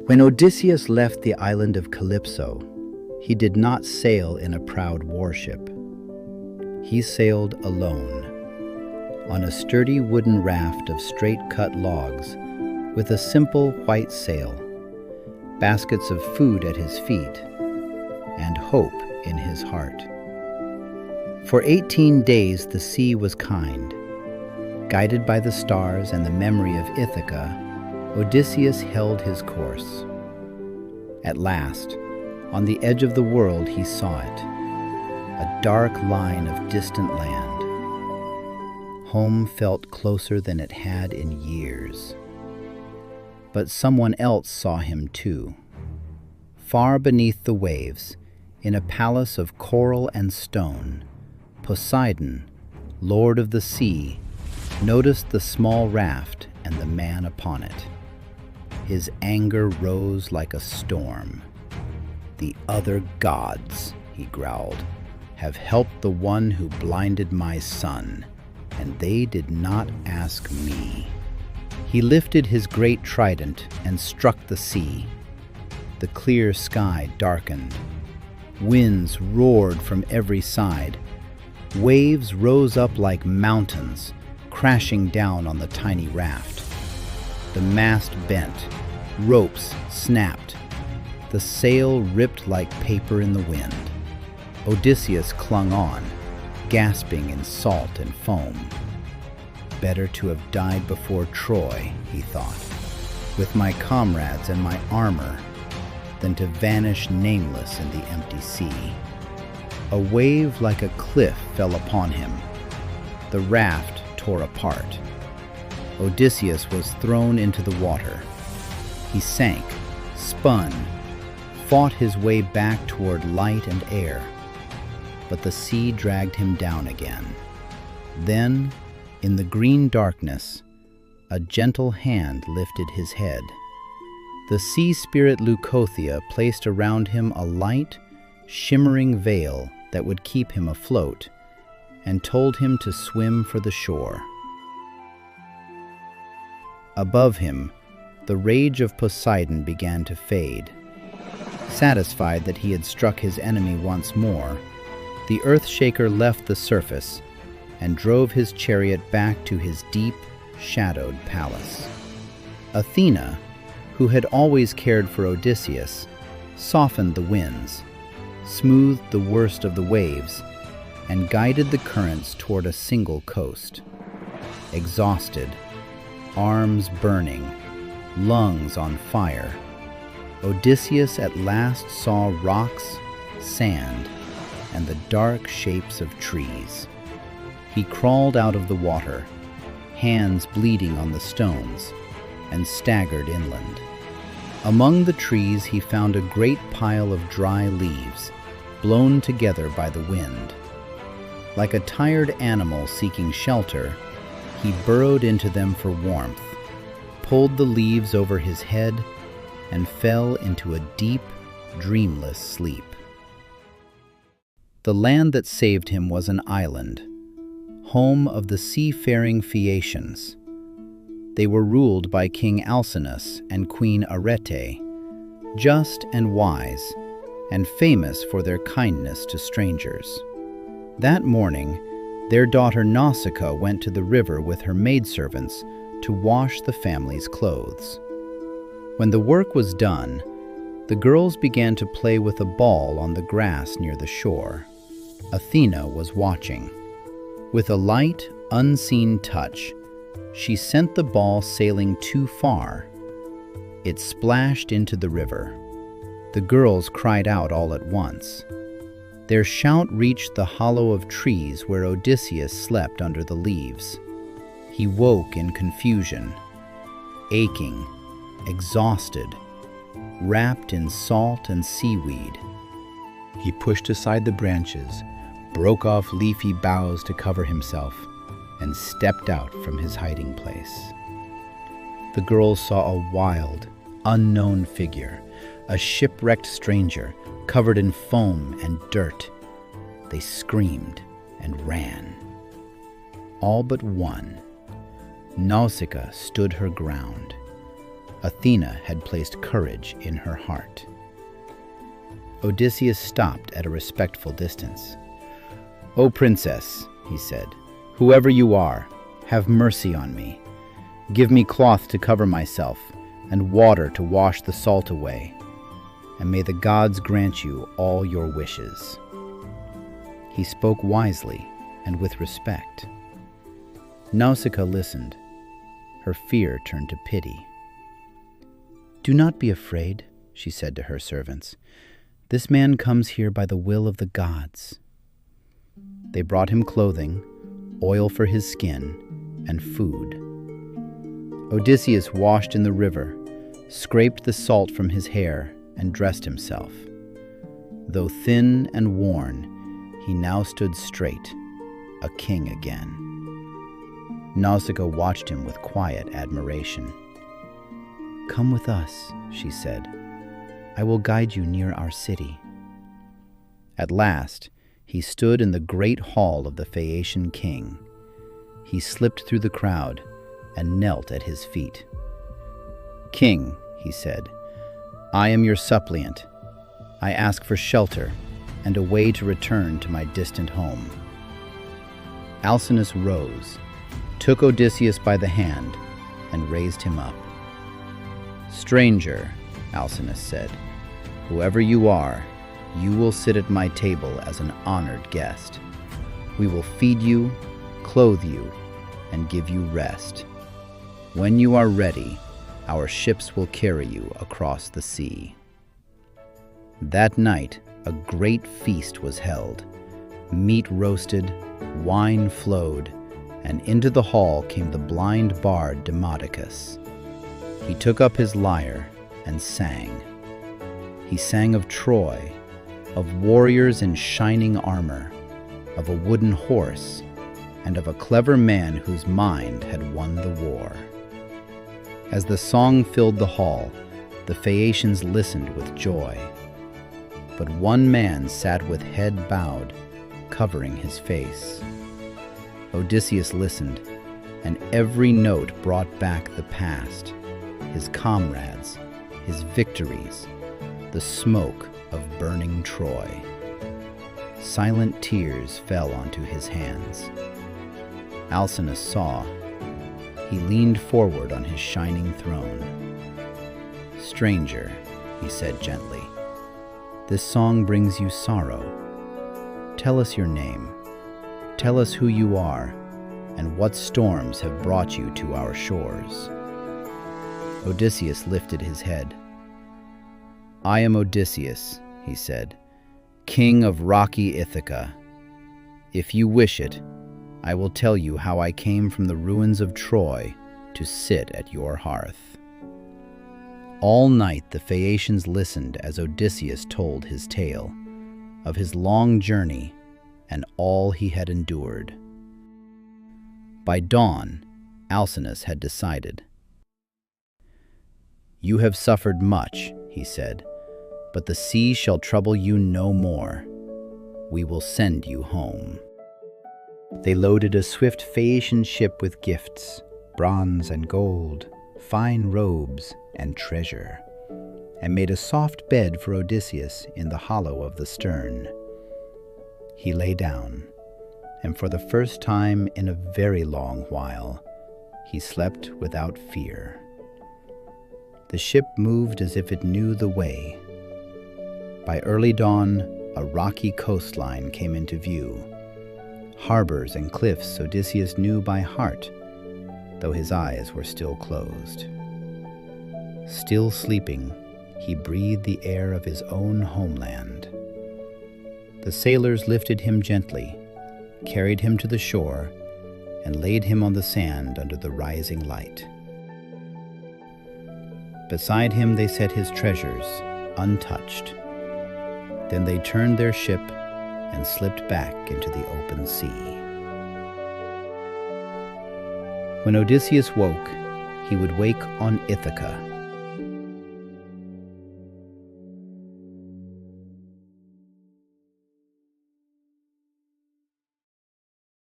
When Odysseus left the island of Calypso, he did not sail in a proud warship. He sailed alone, on a sturdy wooden raft of straight-cut logs, with a simple white sail, baskets of food at his feet, and hope in his heart. For 18 days the sea was kind. Guided by the stars and the memory of Ithaca, Odysseus held his course. At last, on the edge of the world he saw it, a dark line of distant land. Home felt closer than it had in years. But someone else saw him too. Far beneath the waves, in a palace of coral and stone, Poseidon, lord of the sea, noticed the small raft and the man upon it. His anger rose like a storm. "The other gods," he growled, "have helped the one who blinded my son, and they did not ask me." He lifted his great trident and struck the sea. The clear sky darkened. Winds roared from every side. Waves rose up like mountains, crashing down on the tiny raft. The mast bent, ropes snapped, the sail ripped like paper in the wind. Odysseus clung on, gasping in salt and foam. Better to have died before Troy, he thought, with my comrades and my armor, than to vanish nameless in the empty sea. A wave like a cliff fell upon him. The raft tore apart. Odysseus was thrown into the water. He sank, spun, fought his way back toward light and air. But the sea dragged him down again. Then, in the green darkness, a gentle hand lifted his head. The sea spirit Leucothea placed around him a light, shimmering veil that would keep him afloat, and told him to swim for the shore. Above him, the rage of Poseidon began to fade. Satisfied that he had struck his enemy once more, the Earthshaker left the surface and drove his chariot back to his deep, shadowed palace. Athena, who had always cared for Odysseus, softened the winds, smoothed the worst of the waves, and guided the currents toward a single coast. Exhausted, arms burning, lungs on fire, Odysseus at last saw rocks, sand, and the dark shapes of trees. He crawled out of the water, hands bleeding on the stones, and staggered inland. Among the trees he found a great pile of dry leaves, blown together by the wind. Like a tired animal seeking shelter, he burrowed into them for warmth, pulled the leaves over his head, and fell into a deep, dreamless sleep. The land that saved him was an island, home of the seafaring Phaeacians. They were ruled by King Alcinous and Queen Arete, just and wise, and famous for their kindness to strangers. That morning, their daughter Nausicaa went to the river with her maidservants to wash the family's clothes. When the work was done, the girls began to play with a ball on the grass near the shore. Athena was watching. With a light, unseen touch, she sent the ball sailing too far. It splashed into the river. The girls cried out all at once. Their shout reached the hollow of trees where Odysseus slept under the leaves. He woke in confusion, aching, exhausted, wrapped in salt and seaweed. He pushed aside the branches, broke off leafy boughs to cover himself, and stepped out from his hiding place. The girls saw a wild, unknown figure, a shipwrecked stranger covered in foam and dirt. They screamed and ran. All but one. Nausicaa stood her ground. Athena had placed courage in her heart. Odysseus stopped at a respectful distance. "O princess," he said, "whoever you are, have mercy on me. Give me cloth to cover myself, and water to wash the salt away, and may the gods grant you all your wishes." He spoke wisely and with respect. Nausicaa listened. Her fear turned to pity. "Do not be afraid," she said to her servants. "This man comes here by the will of the gods." They brought him clothing, oil for his skin, and food. Odysseus washed in the river, scraped the salt from his hair, and dressed himself. Though thin and worn, he now stood straight, a king again. Nausicaa watched him with quiet admiration. "Come with us," she said. "I will guide you near our city." At last, he stood in the great hall of the Phaeacian king. He slipped through the crowd and knelt at his feet. "King," he said, "I am your suppliant. I ask for shelter and a way to return to my distant home." Alcinous rose, took Odysseus by the hand, and raised him up. "Stranger," Alcinous said, "whoever you are, you will sit at my table as an honored guest. We will feed you, clothe you, and give you rest. When you are ready, our ships will carry you across the sea." That night, a great feast was held. Meat roasted, wine flowed, and into the hall came the blind bard Demodocus. He took up his lyre and sang. He sang of Troy, of warriors in shining armor, of a wooden horse, and of a clever man whose mind had won the war. As the song filled the hall, the Phaeacians listened with joy. But one man sat with head bowed, covering his face. Odysseus listened, and every note brought back the past, his comrades, his victories, the smoke of burning Troy. Silent tears fell onto his hands. Alcinous saw. He leaned forward on his shining throne. "Stranger," he said gently, "this song brings you sorrow. Tell us your name. Tell us who you are, and what storms have brought you to our shores." Odysseus lifted his head. "I am Odysseus," he said, "king of rocky Ithaca. If you wish it, I will tell you how I came from the ruins of Troy to sit at your hearth." All night the Phaeacians listened as Odysseus told his tale of his long journey and all he had endured. By dawn, Alcinous had decided. "You have suffered much," he said, "but the sea shall trouble you no more. We will send you home." They loaded a swift Phaeacian ship with gifts, bronze and gold, fine robes and treasure, and made a soft bed for Odysseus in the hollow of the stern. He lay down, and for the first time in a very long while, he slept without fear. The ship moved as if it knew the way. By early dawn, a rocky coastline came into view. Harbors and cliffs Odysseus knew by heart, though his eyes were still closed. Still sleeping, he breathed the air of his own homeland. The sailors lifted him gently, carried him to the shore, and laid him on the sand under the rising light. Beside him they set his treasures, untouched. Then they turned their ship and slipped back into the open sea. When Odysseus woke, he would wake on Ithaca,